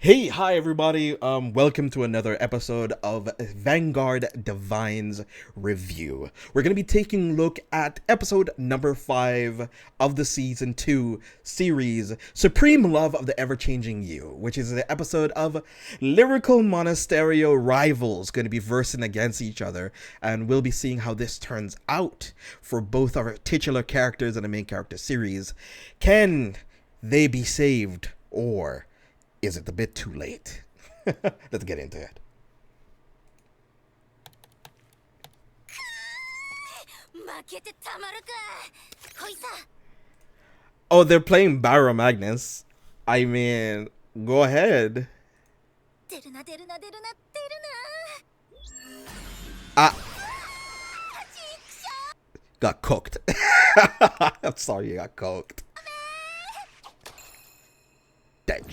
Hi everybody. Welcome to another episode of Vanguard Divinez Review. We're going to be taking a look at episode number 5 of the season 2 series Supreme Love of the Ever-Changing You, which is an episode of lyrical monasterio rivals going to be versing against each other, and we'll be seeing how this turns out for both our titular characters in the main character series. Can they be saved, or is it a bit too late? Let's get into it. Oh, they're playing Barra Magnus. I mean, go ahead. Got cooked. I'm sorry you got cooked. Dang.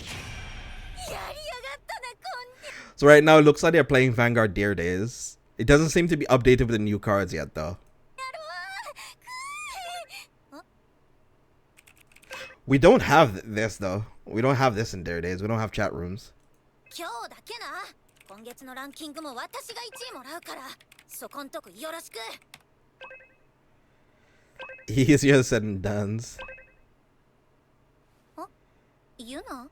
So right now it looks like they're playing Vanguard Dare Days. It doesn't seem to be updated with the new cards yet though. We don't have this though. We don't have this in Dare Days. We don't have chat rooms. Easier said than done. Yuna?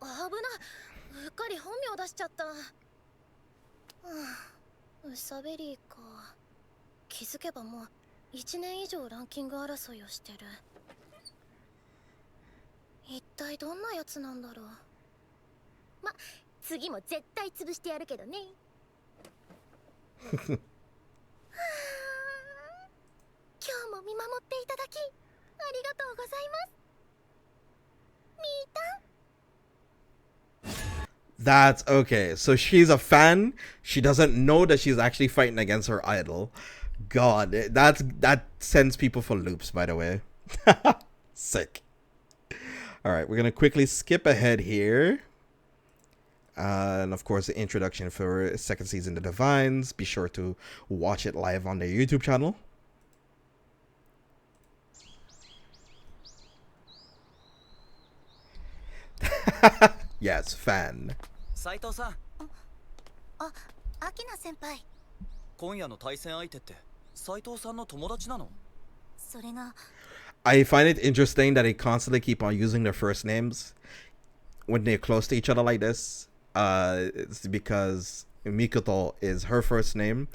危な、うっかり本名出しちゃった。ウサベリーか。気づけばもう1年以上ランキング争いをしてる。一体どんなやつなんだろう。ま、次も絶対潰してやるけどね。今日も見守っていただきありがとうございます。みーたん。That's okay. So she's a fan. She doesn't know that she's actually fighting against her idol. God, that sends people for loops, by the way. Sick. All right, we're gonna quickly skip ahead here. And of course, the introduction for second season of Divinez. Be sure to watch it live on their YouTube channel. Yes, fan. Saito-san. あ、アキナ先輩。今夜の対戦相手って斉藤さんの友達なの？それが。I find it interesting that they constantly keep on using their first names when they're close to each other like this. It's because Mikoto is her first name,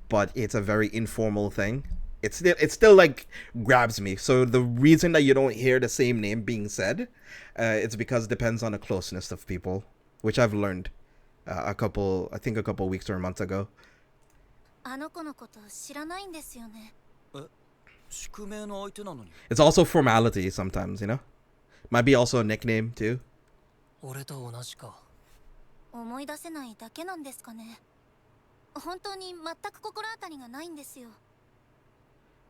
but it's a very informal thing. It still like grabs me. So the reason that you don't hear the same name being said, it's because it depends on the closeness of people, which I've learned I think a couple weeks or months ago. あの子のこと知らないんですよね。宿命の相手なのに。It's also formality sometimes, you know? Might be also a nickname too. 俺と同じか。思い出せないだけなんですかね。本当に全く心当たりがないんですよ。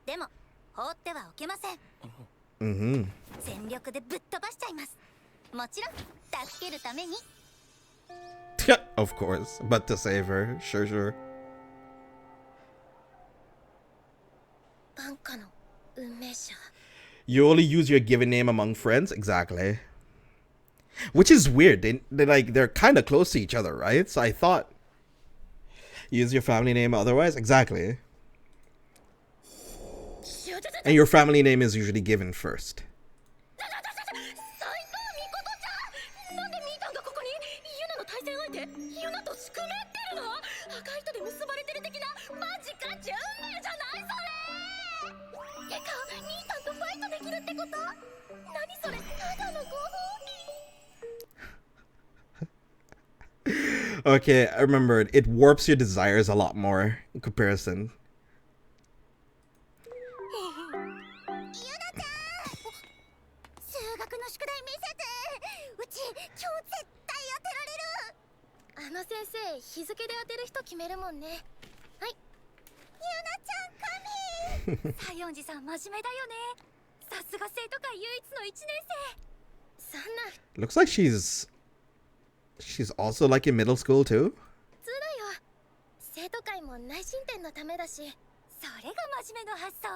でも放ってはおけません。全力でぶっ飛ばしちゃいます。もちろん助けるために。Of course, but to save her, sure. バンカの運命者。 You only use your given name among friends, exactly. Which is weird. They're kind of close to each other, right? So I thought use your family name otherwise, exactly. And your family name is usually given first. Okay, I remembered. It warps your desires a lot more in comparison. Looks like she's also like in middle school too. 生徒会も内申点のためだし、それが真面目の発想。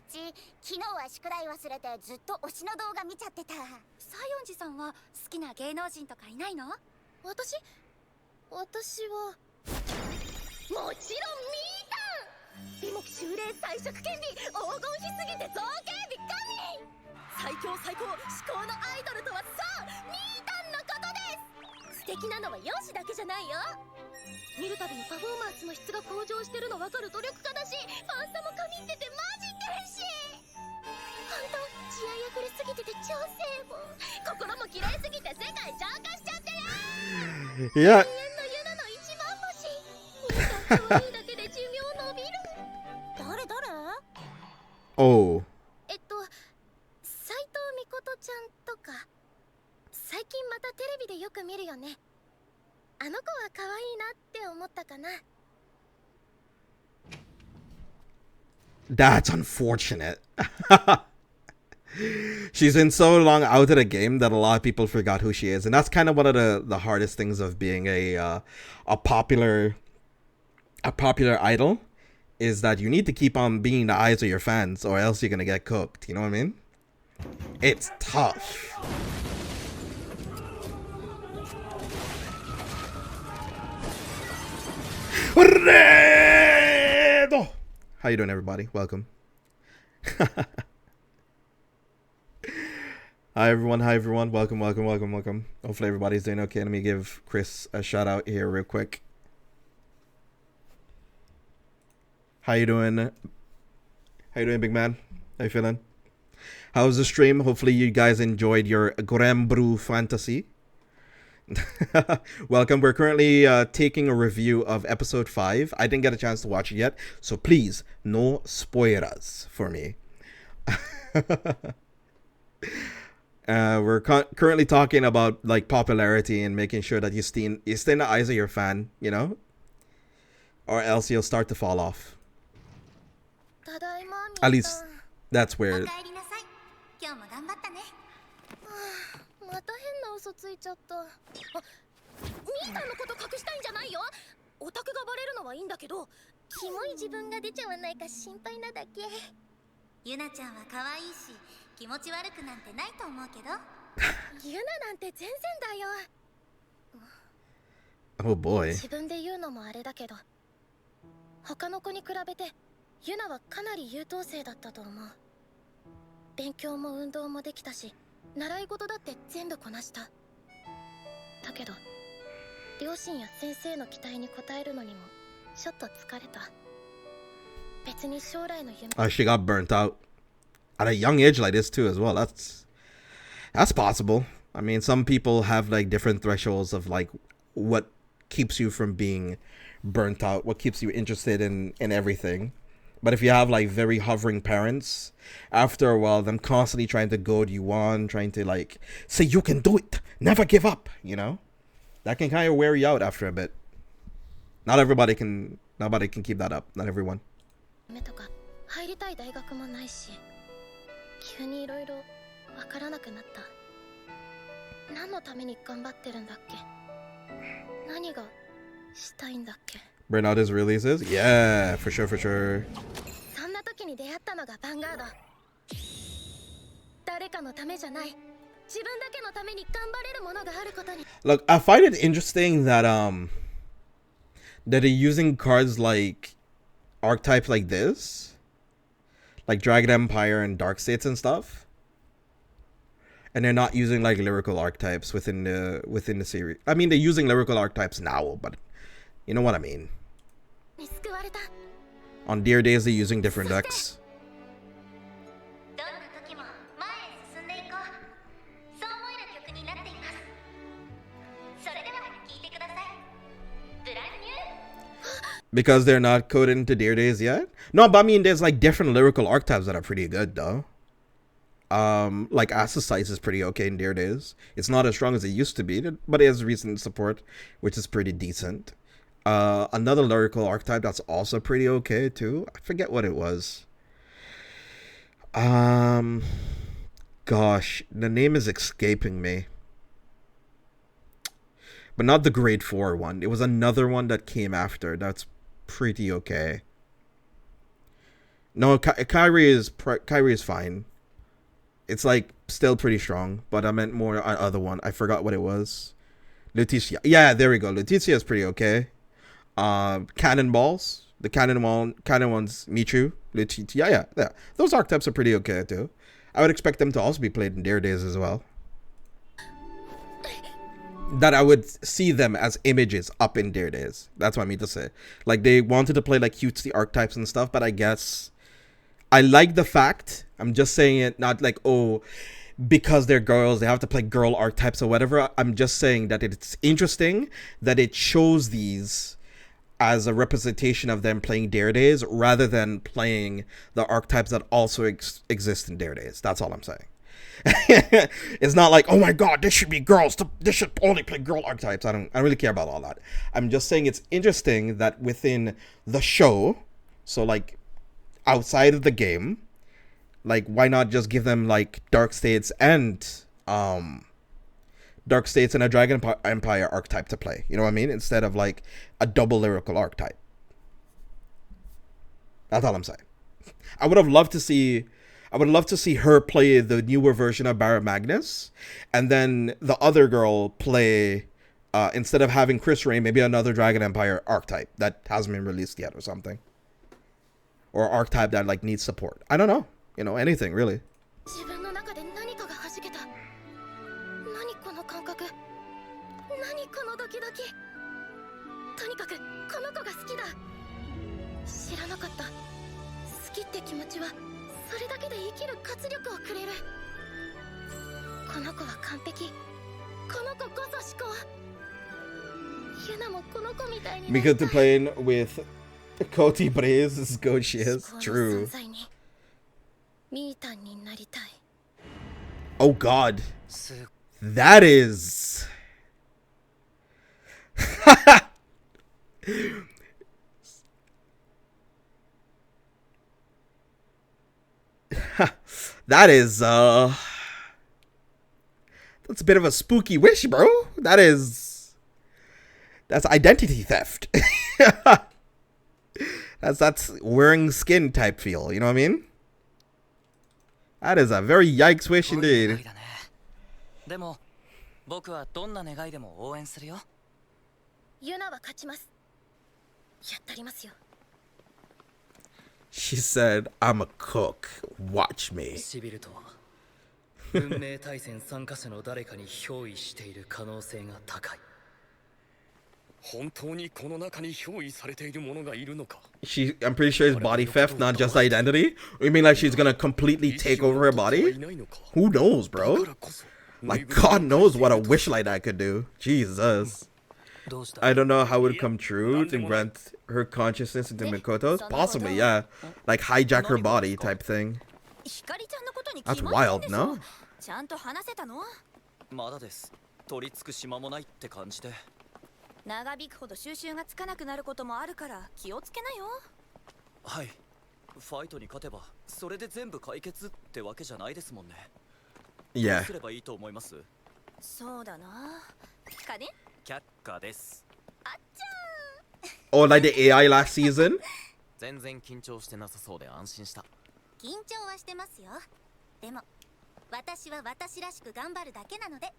ち昨日は宿題忘れてずっと推しの動画見ちゃってた。西園寺さんは好きな芸能人とかいないの？私はもちろんミータン。美目修練彩色権利黄金比すぎて造形美神。最強至高のアイドルとはそうミータンのことです。素敵なのは容姿だけじゃないよ。見るたびにパフォーマンスの質が向上してるの分かる努力家だし、ファンサも神っててマジ天使。ほんと血合い溢れすぎてて超正門、心も綺麗すぎて世界浄化しちゃってる。いや、永遠のユナの一番星。ミータン可愛いだけで寿命伸びる。誰おう。斎藤美琴ちゃんとか最近またテレビでよく見るよね。あの子は可愛いなって思ったかな。 That's unfortunate. She's been so long out of the game that a lot of people forgot who she is, and that's kind of one of the hardest things of being a popular idol, is that you need to keep on being the eyes of your fans, or else you're gonna get cooked. You know what I mean? It's tough. How you doing, everybody? Welcome. Hi everyone. Welcome. Hopefully everybody's doing okay. Let me give Chris a shout out here real quick. How you doing, big man? How you feeling? How's the stream? Hopefully you guys enjoyed your Grand Brew fantasy. Welcome. We're currently taking a review of episode 5. I didn't get a chance to watch it yet, so please, no spoilers for me. We're currently talking about like popularity and making sure that you stay in the eyes of your fan, you know, or else you'll start to fall off. At least that's where. また変な嘘ついちゃった。あ、ミータンのこと隠したいんじゃないよ。オタクがバレるのはいいんだけど、キモい自分が出ちゃわないか心配なだけ。ユナちゃんは可愛いし、気持ち悪くなんてないと思うけど。ユナなんて全然だよ。Oh boy. 自分で言うのもあれだけど、他の子に比べてユナはかなり優等生だったと思う。勉強も運動もできたし、習い事だって全部こなした。だけど両親や先生の期待に応えるのにもちょっと疲れた。別に将来の夢。She got burnt out at a young age like this too as well. That's possible. I mean, some people have like different thresholds of like what keeps you from being burnt out, what keeps you interested in everything. But if you have like very hovering parents, after a while, them constantly trying to goad you on, trying to like say you can do it, never give up, you know, that can kind of wear you out after a bit. Nobody can keep that up. Not everyone. 入りたい大学もないし、急にいろいろわからなくなった。何のために頑張ってるんだっけ？何がしたいんだっけ？Burnout his releases? Yeah, for sure. そんな時に出会ったのがヴァンガード。誰かのためじゃない。自分だけのために頑張れるものがあることに。Look, I find it interesting that they're using cards like archetypes like this, like Dragon Empire and Dark States and stuff, and they're not using like lyrical archetypes within the series. I mean, they're using lyrical archetypes now, but you know what I mean. On Dear Days, they're using different decks. Because they're not coded into Dear Days yet? No, but I mean, there's like different lyrical archetypes that are pretty good, though. Like Assassite is pretty okay in Dear Days. It's not as strong as it used to be, but it has recent support, which is pretty decent. Another lyrical archetype that's also pretty okay too. I forget what it was. Gosh, the name is escaping me. But not the grade 4 one. It was another one that came after. That's pretty okay. No, Kyrie is fine. It's like still pretty strong, but I meant more other one. I forgot what it was. Leticia. Yeah, there we go. Leticia is pretty okay. Cannonballs. The cannon ones, Michu, Leticia. Yeah. Those archetypes are pretty okay too. I would expect them to also be played in their days as well. That I would see them as images up in their days. That's what I mean to say. Like, they wanted to play like cutesy archetypes and stuff, but I guess I like the fact, I'm just saying it not like, oh, because they're girls, they have to play girl archetypes or whatever. I'm just saying that it's interesting that it shows these as a representation of them playing their days rather than playing the archetypes that also exist in their days. That's all I'm saying. It's not like, oh my god, this should be girls. This should only play girl archetypes. I don't really care about all that. I'm just saying it's interesting that within the show, so like outside of the game, like why not just give them like Dark States and a Dragon Empire archetype to play? You know what I mean? Instead of like a double lyrical archetype. That's all I'm saying. I would love to see her play the newer version of Barra Magnus, and then the other girl play, instead of having Chris Ray, maybe another Dragon Empire archetype that hasn't been released yet or something. Or archetype that like needs support. I don't know. You know, anything really. Mikoto playing with Cody Blaze is good. She is true. Oh god, that is that is that's a bit of a spooky wish, bro. That's identity theft. That's wearing skin type feel, you know what I mean? That is a very yikes wish indeed. She said, I'm a cook. Watch me. I'm pretty sure it's body theft, not just identity. You mean like she's gonna completely take over her body? Who knows, bro? Like, God knows what a wish like that could do. Jesus. I don't know how it would come true to grant her consciousness into Mikoto's. Possibly, yeah. Like hijack her body type thing. That's wild, no? 長引くほど収拾がつかなくなることもあるから気をつけなよ。はい。ファイトに勝てばそれで全部解決ってわけじゃないですもんね。Yeah. どうすればいいと思います？そうだな。かね？却下です。あっちゃー。Oh, like the AI last season? 全然緊張してなさそうで安心した。緊張はしてますよ。でも私は私らしく頑張るだけなので。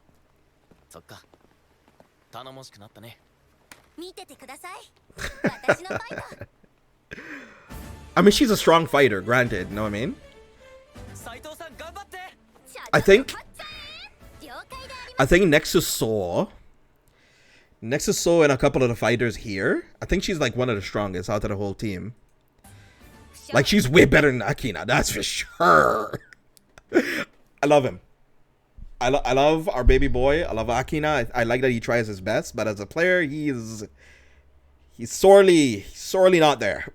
そっか。頼もしくなったね。見ててください。私のファイター。I mean, she's a strong fighter, granted. Know what I mean? 斉藤さん頑張って。I think next to Soul and a couple of the fighters here, I think she's like one of the strongest out of the whole team. Like, she's way better than Akina, that's for sure. I love him. I love our baby boy. I love Akina. I like that he tries his best, but as a player, he's sorely not there.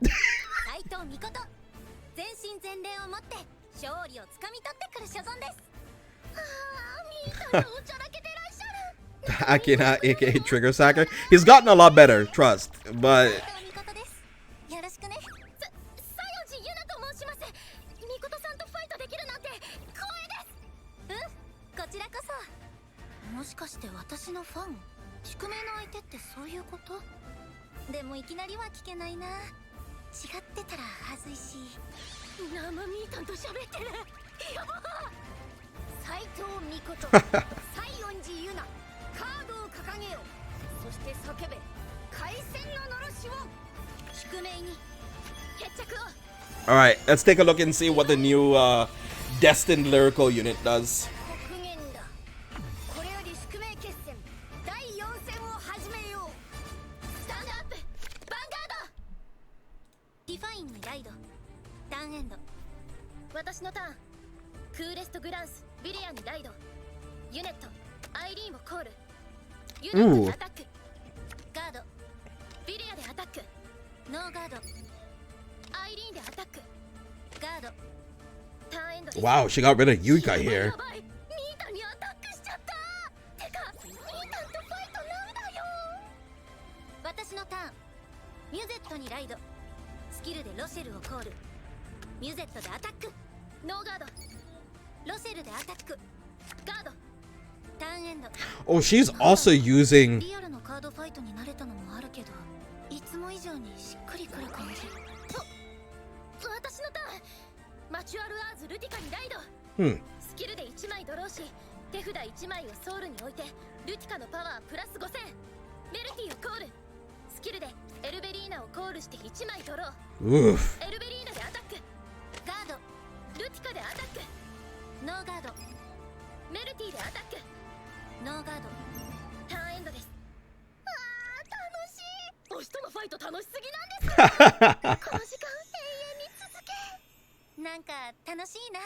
Akina, aka Trigger Sacker. He's gotten a lot better, trust, but... 生ミータンと喋ってる。やば。斎藤美琴西園寺ユナ、カードを掲げよ。そして叫べ海戦ののろしを。宿命に決着を。 Alright, let's take a look and see what the new Destined Lyrical Unit does. 国言だ。これより宿命決戦第4戦を始めよう。スタンドアップヴァンガード。ディファインにライド。ターンエンド。私のターン。クーレストグランスビリアにライド。ユネットアイリーンをコール。ユネットでアタック。ガードビリアでアタック。ノーガードアイリーンでアタック。ガードターンエンド。 Wow, she got rid of Yuika here. やばい、ミータにアタックしちゃった。てかミータンとファイトなんだよ。私のターン。ミュゼットにライド。スキルでロシェルをコール。ミュゼットでアタック。ノーガードロシェルでアタック。ガードターンエンド。 Oh, she's also using リアルのカードファイトに慣れたのもあるけど、いつも以上にしっくりくる感じ。私のターン。マチュアルアーズルティカにライド。スキルで1枚ドローし、手札1枚をソウルに置いてルティカのパワープラス5000。メルティをコール。スキルでエルベリーナをコールして1枚ドロー。 Oof. エルベリーナでアタック。ガードルティカでアタック。ノーガードメルティでアタック。ノーガードターンエンドです。あー楽しい。推しとのファイト楽しすぎなんですこの時間永遠に続け。なんか楽しいな。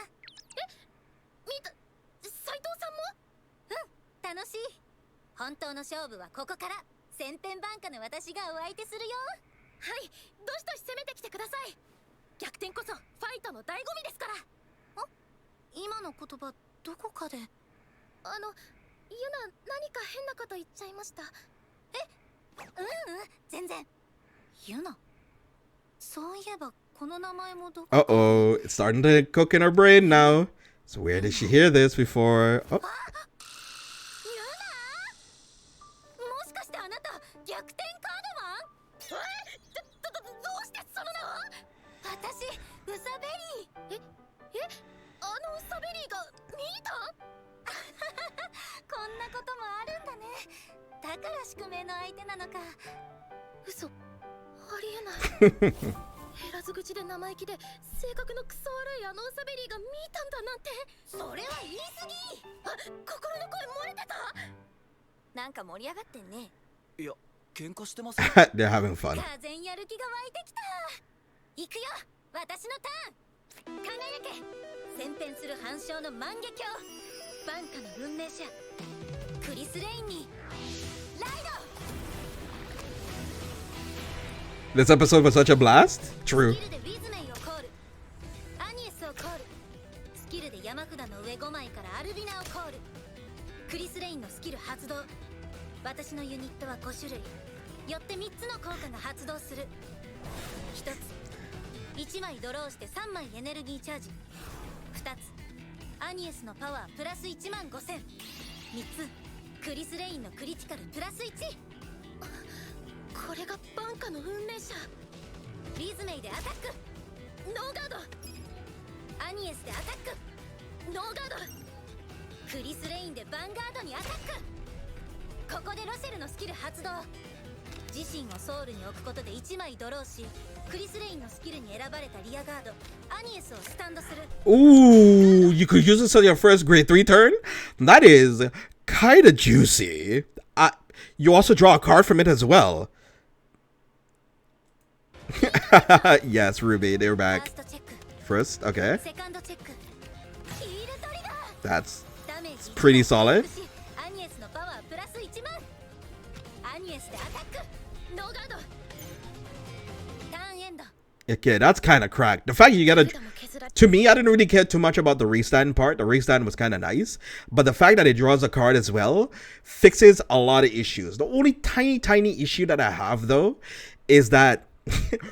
見た斉藤さんも。うん楽しい。本当の勝負はここから。千変万化の私がお相手するよ。はい、どしどし攻めてきてください。逆転こそファイトの醍醐味ですから。今の言葉どこかで。ユナ何か変なこと言っちゃいました。全然。ユナそういえばこの名前もどこか。 Uh-oh, it's starting to cook in her brain now. So where did she hear this before? Oh. ユナもしかしてあなた逆転カードマン。どうしてその名を。私ウサベリー。あのウサベリーがミータン。こんなこともあるんだね。だから宿命の相手なのか。嘘、ありえない。減らず口で生意気で性格のクソ悪いあのウサベリーがミータンだなんて。それは言い過ぎ。心の声漏れてた。なんか盛り上がってんね。いや喧嘩してます。They're having fun. がぜんやる気が湧いてきた。行くよ私のターン。輝け旋変する反証の万華鏡。バンカの運命者クリス・レインにライド。 This episode was such a blast. True. スキルでウィズメイをコール。アニエスをコール。スキルで山札の上5枚からアルビナをコール。クリス・レインのスキル発動。私のユニットは5種類よって3つの効果が発動する。1つ1枚ドローして3枚エネルギーチャージ。2つアニエスのパワープラス1万5000。3つクリス・レインのクリティカルプラス1。これがバンカの運命者。リズメイでアタック。ノーガードアニエスでアタック。ノーガードクリス・レインでヴァンガードにアタック。ここでロシェルのスキル発動。自身をソウルに置くことで1枚ドローし、クリス・レインのスキルに選ばれたリアガードアニエスをスタンドする。 Ooh, you could use this on your first grade 3 turn? That is kinda juicy. You also draw a card from it as well. Yes, Ruby, they're ファー back. ストチェック、 First, okay. セカンドチェック、ヒールトリガー。 That's ダメージ pretty solid. アニエスのパワープラス1万。アニエスでアタック。ノーガードターンエンド。 Okay, that's kind of cracked. The fact you gotta... To me, I didn't really care too much about the restand part. The restand was kind of nice. But the fact that it draws a card as well fixes a lot of issues. The only tiny issue that I have, though, is that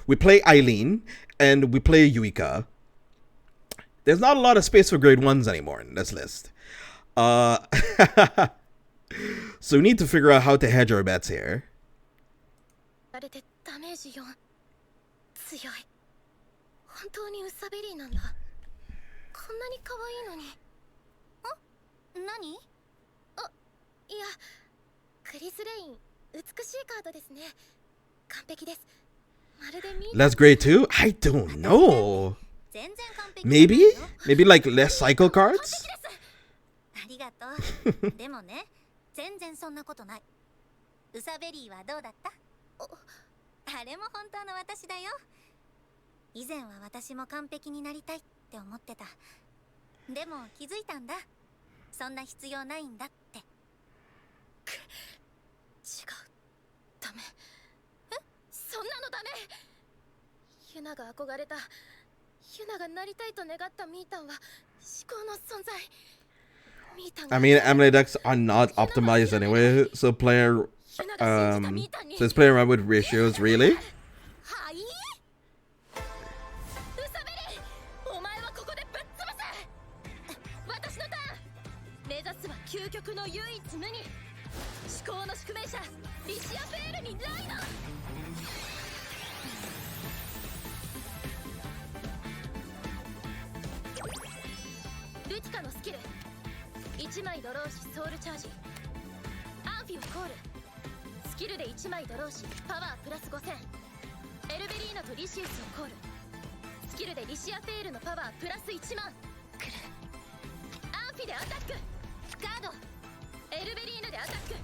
we play Eileen and we play Yuika. There's not a lot of space for grade 1s anymore in this list. So we need to figure out how to hedge our bets here. あれでダメージ4。強い。本当にウサベリーなんだ。こんなに可愛いのに。何？あ、いや、クリス・レイン、美しいカードですね。完璧です。まるでミー。 That's great too? I don't know. 全然完璧。Maybe like less cycle cards? ありがとう。でもね、全然そんなことない。ウサベリーはどうだった？あれも本当の私だよ。以前は私も完璧になりたいって思ってた。でも気づいたんだ。そんな必要ないんだって。違う。ダメ。そんなのダメ。ユナが憧れた、ユナがなりたいと願ったミータンは至高の存在。I mean, Emily decks are not optimized anyway, so so it's playing around with ratios, really? 究極の唯一無二、至高の宿命者リシア・ペールにライド。ルティカのスキル、1枚ドローしソウルチャージ、アンフィをコール。スキルで1枚ドローしパワープラス5000。エルベリーナとリシウスをコール。スキルでリシア・ペールのパワープラス1万。くる。アンフィでアタック。ガード。エルベリーナでアタック。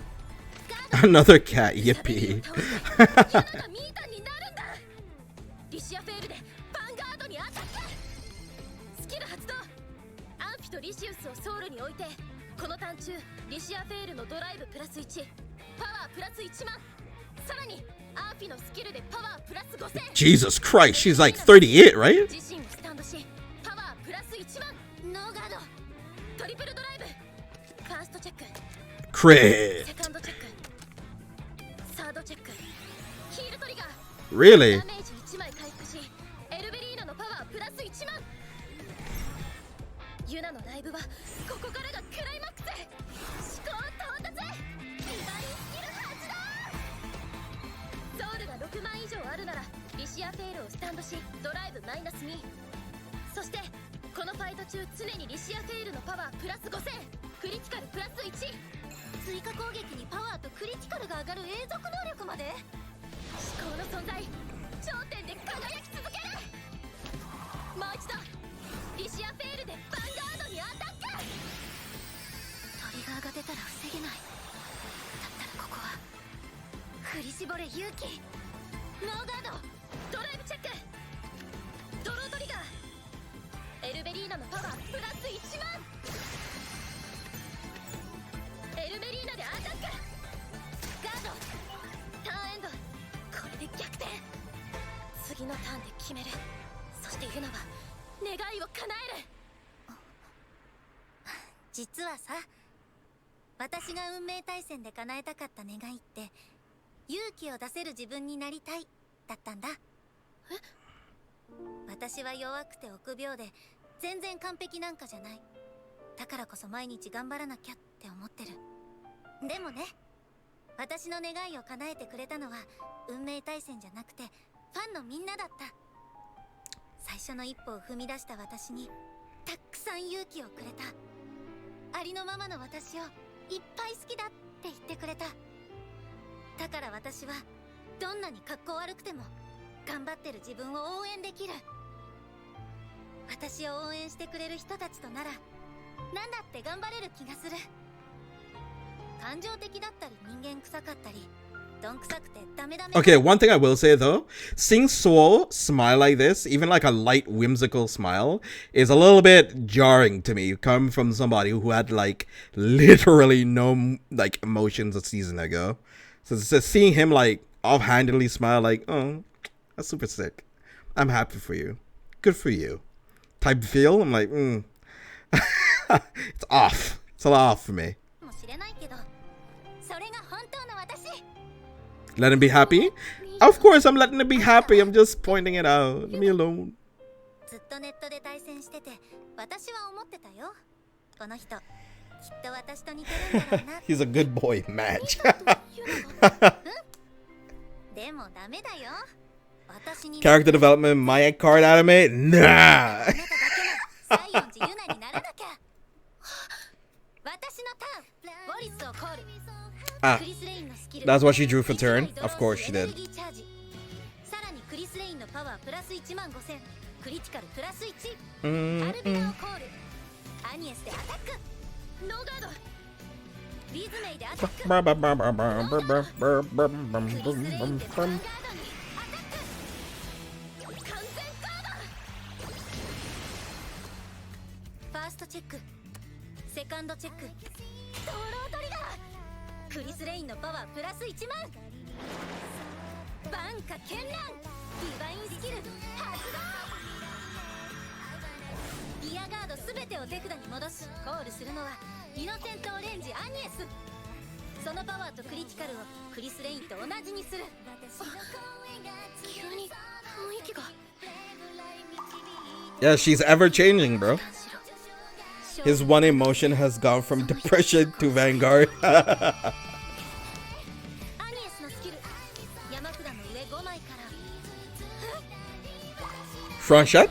ガード。 Another cat, yippee. ユナがミータンになるんだ。リシアフェールでヴァンガードにアタック。スキル発動。アンフィとリシウスをソウルに置いて、このターン中リシアフェールのドライブプラス1、パワープラス1万。さらにアンフィのスキルでパワープラス5000。 Jesus Christ, she's like 38, right? 自身をスタンドしパワープラス1万。ノーガード。トリプルドライブ。ファーストチェック。Crit. セカンドチェック。サードチェック。ヒールトリガー。 Really? ダメージ1枚回復し、エルベリーナのパワープラス1万。ユナのライブはここからがクライマックス。思考到達。リバリンスキル発動。ソウルが6万以上あるならリシアフェールをスタンドしドライブマイナス2。そしてこのファイト中常にリシアフェールのパワープラス5000、クリティカルプラス1。追加攻撃にパワーとクリティカルが上がる永続能力まで。至高の存在、頂点で輝き続ける。もう一度リシアフェールでヴァンガードにアタック。トリガーが出たら防げない。だったらここは振り絞れ勇気。ノーガード。ドライブチェック。ドロートリガー。エルベリーナのパワープラス1万。エルベリーナでアタック。ガード。ターンエンド。これで逆転。次のターンで決める。そしてユナは願いを叶える。実はさ、私が運命対戦で叶えたかった願いって勇気を出せる自分になりたいだったんだ。私は弱くて臆病で全然完璧なんかじゃない。だからこそ毎日頑張らなきゃって思ってる。でもね、私の願いを叶えてくれたのは運命対戦じゃなくてファンのみんなだった。最初の一歩を踏み出した私にたくさん勇気をくれた。ありのままの私をいっぱい好きだって言ってくれた。だから私はどんなに格好悪くても頑張ってる自分を応援できる。私を応援してくれる人たちとなら何だって頑張れる気がする。感情的だったり人間臭かったりどんくさくてダメダメ。 Okay, one thing I will say though, seeing Soul smile like this, even like a light whimsical smile, is a little bit jarring to me, come from somebody who had like literally no like emotions a season ago. So seeing him like offhandedly smile like, oh, that's super sick. I'm happy for you. Good for you. Type feel, I'm like, it's off. It's a lot off for me. Let him be happy? Of course I'm letting him be happy. I'm just pointing it out. Leave me alone. He's a good boy, match. Character development, my card anime? Nah. Ah, that's what she drew for turn. Of course she did. First check, second check. ドロー取りだ。クリス・レインのパワープラス1万。バンカ絢爛。ディバインスキル発動。リアガードすべてを手札に戻しコールするのはイノセント・オレンジ・アニエス。そのパワーとクリティカルをクリス・レインと同じにする。急に雰囲気が。Yeah, she's ever changing, bro. His one emotion has gone from depression to Vanguard. Front shot?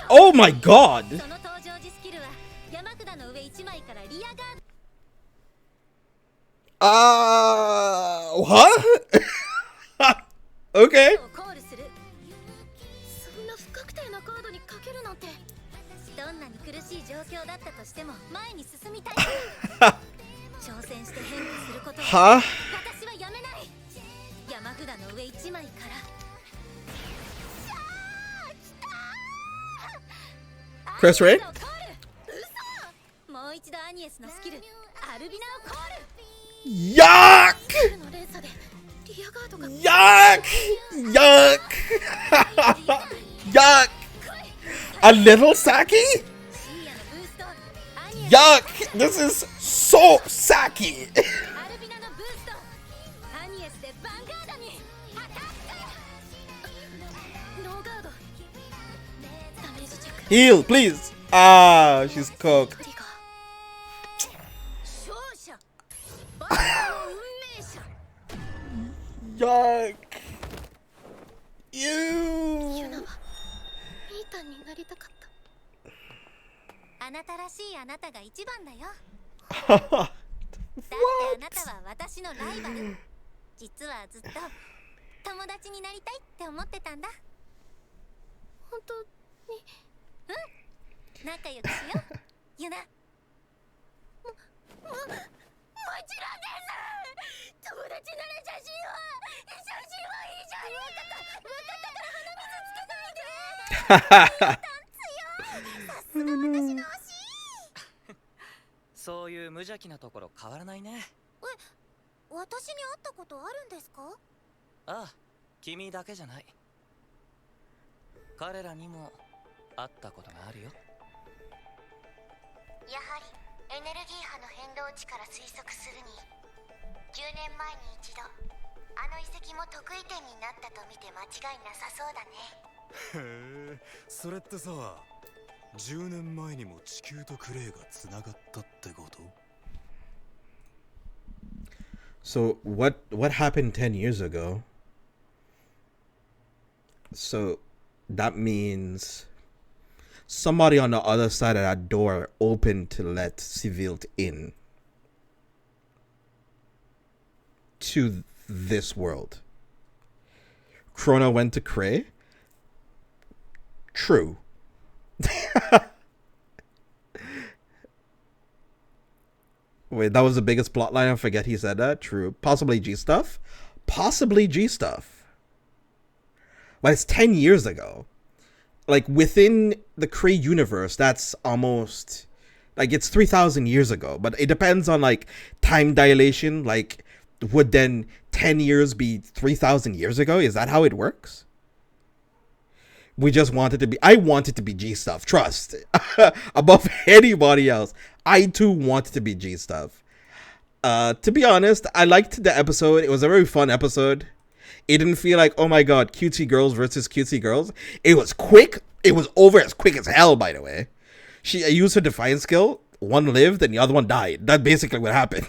Oh my god! What? Okay. どんなに苦しい状況だったとしても前に進みたい。挑戦して変化することは私はやめない。山札の上1枚から。Chris Ray? もう一度アニエスのスキルアルビナをコール。Yuck! Yuck! Yuck! Yuck! A little Saki? Yuck! This is so Saki! Heal, please! Ah, she's cooked. Yuck! Ew! あなたらしいあなたが一番だよ。だってあなたは私のライバル。実はずっと友達になりたいって思ってたんだ。本当に？うん。仲良くしよう。ユナ。もちろんです。友達なら写真はいいじゃん。わかったから鼻水つけないで。さすが私の推し。そういう無邪気なところ変わらないね。私に会ったことあるんですか？ああ、君だけじゃない。彼らにも会ったことがあるよ。やはりエネルギー波の変動値から推測するに10年前に一度あの遺跡も得意点になったと見て間違いなさそうだね。へえ、それってさ、10年前にも地球とクレイがつながったってこと？ So what happened 10 years ago? So that means somebody on the other side of that door opened to let Svasselt in to this world. Krona went to Krei? True. Wait, that was the biggest plotline. I forget he said that. True. Possibly G stuff. Possibly G stuff. But it's 10 years ago. Like, within the Kree universe, that's almost... Like, it's 3,000 years ago. But it depends on, like, time dilation. Like, would then 10 years be 3,000 years ago? Is that how it works? We just want it to be... I want it to be G stuff. Trust. Above anybody else. I, too, want it to be G stuff. To be honest, I liked the episode. It was a very fun episode. It didn't feel like, oh my god, cutesy girls versus cutesy girls. It was quick. It was over as quick as hell, by the way. She used her Defiance skill. One lived and the other one died. That's basically what happened.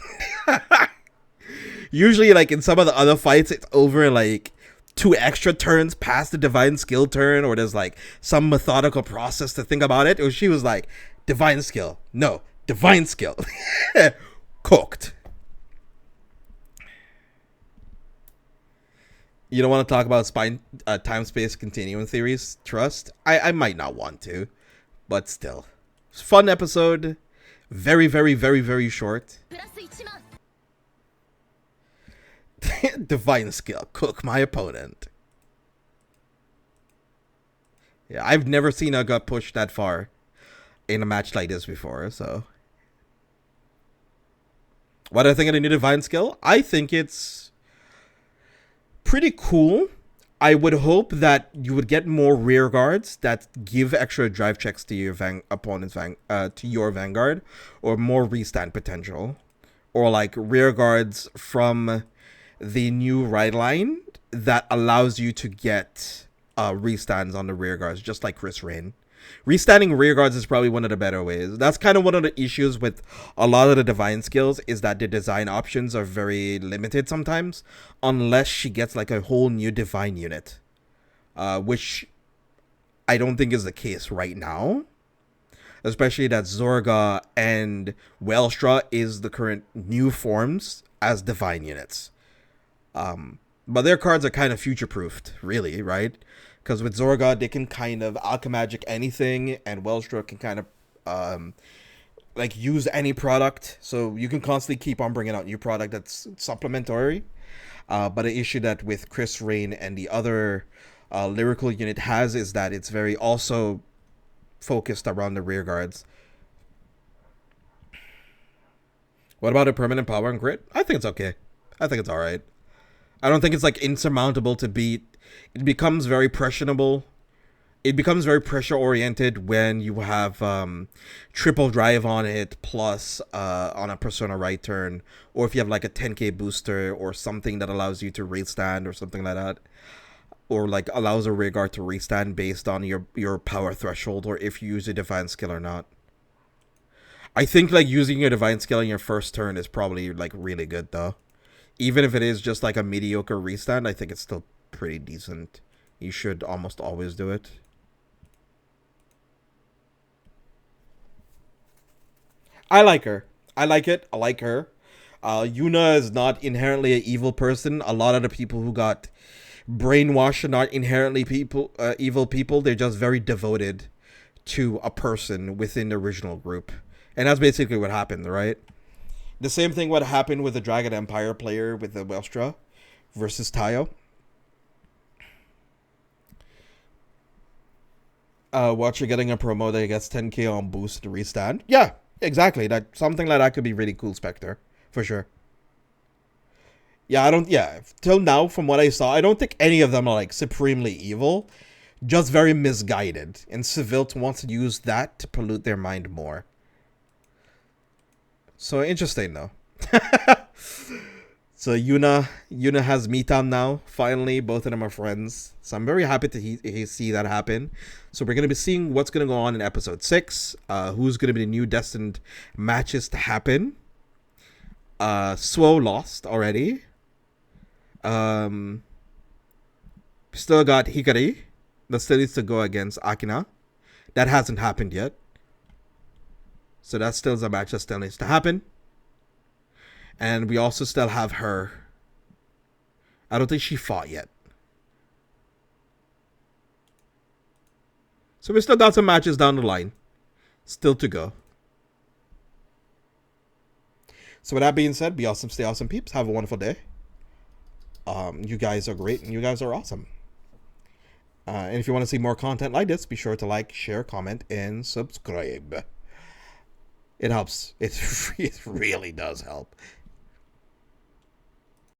Usually, like, in some of the other fights, it's over, like, 2 extra turns past the divine skill turn, or there's, like, some methodical process to think about it. Or she was like, divine skill. No, divine skill. Cooked. You don't want to talk about time-space continuum theories? Trust? I might not want to, but still. Fun episode. Very, very, very, very short. Divine skill. Cook my opponent. Yeah, I've never seen her get pushed that far in a match like this before, so. What do I think of the new divine skill? I think it's pretty cool. I would hope that you would get more rear guards that give extra drive checks to your opponent's to your Vanguard, or more restand potential, or like rear guards from the new ride line that allows you to get restands on the rear guards, just like Chris Rain. Restanding rear guards is probably one of the better ways. That's kind of one of the issues with a lot of the divine skills, is that the design options are very limited sometimes, unless she gets like a whole new divine unit, which I don't think is the case right now, especially that Zorga and Welstra is the current new forms as divine units. But their cards are kind of future-proofed, really, right? Because with Zorga, they can kind of alchemagic anything, and Welstra can kind of like use any product. So you can constantly keep on bringing out new product that's supplementary. But the issue that with Chris Rain and the other lyrical unit has is that it's very also focused around the rear guards. What about a permanent power and grit? I think it's okay. I think it's alright. I don't think it's like insurmountable to beat. It becomes very pressionable. It becomes very pressure oriented when you have triple drive on it, plus on a Persona right turn, or if you have like a 10k booster or something that allows you to restand or something like that, or like allows a rear guard to restand based on your power threshold, or if you use a divine skill or not. I think like using your divine skill in your first turn is probably like really good though. Even if it is just like a mediocre restand, I think it's still pretty decent. You should almost always do it. I like her. I like it. I like her. Yuna is not inherently an evil person. A lot of the people who got brainwashed are not inherently evil people. They're just very devoted to a person within the original group. And that's basically what happened, right? The same thing would happen with the Dragon Empire player with the Welstra versus Tayo. Watcher getting a promo that gets 10k on boost to restand. Yeah, exactly. That something like that could be really cool, Spectre, for sure. Yeah, till now, from what I saw, I don't think any of them are like supremely evil, just very misguided. And Svasselt wants to use that to pollute their mind more. So interesting though. So Yuna has Mitan now. Finally, both of them are friends. So I'm very happy to see that happen. So we're gonna be seeing what's gonna go on in episode 6. Who's gonna be the new destined matches to happen? Swo lost already. Still got Hikari that still needs to go against Akina. That hasn't happened yet. So that still is a match that still needs to happen. And we also still have her. I don't think she fought yet. So we still got some matches down the line. Still to go. So with that being said, be awesome, stay awesome, peeps. Have a wonderful day. You guys are great and you guys are awesome. And if you want to see more content like this, be sure to like, share, comment, and subscribe. It helps. It really does help.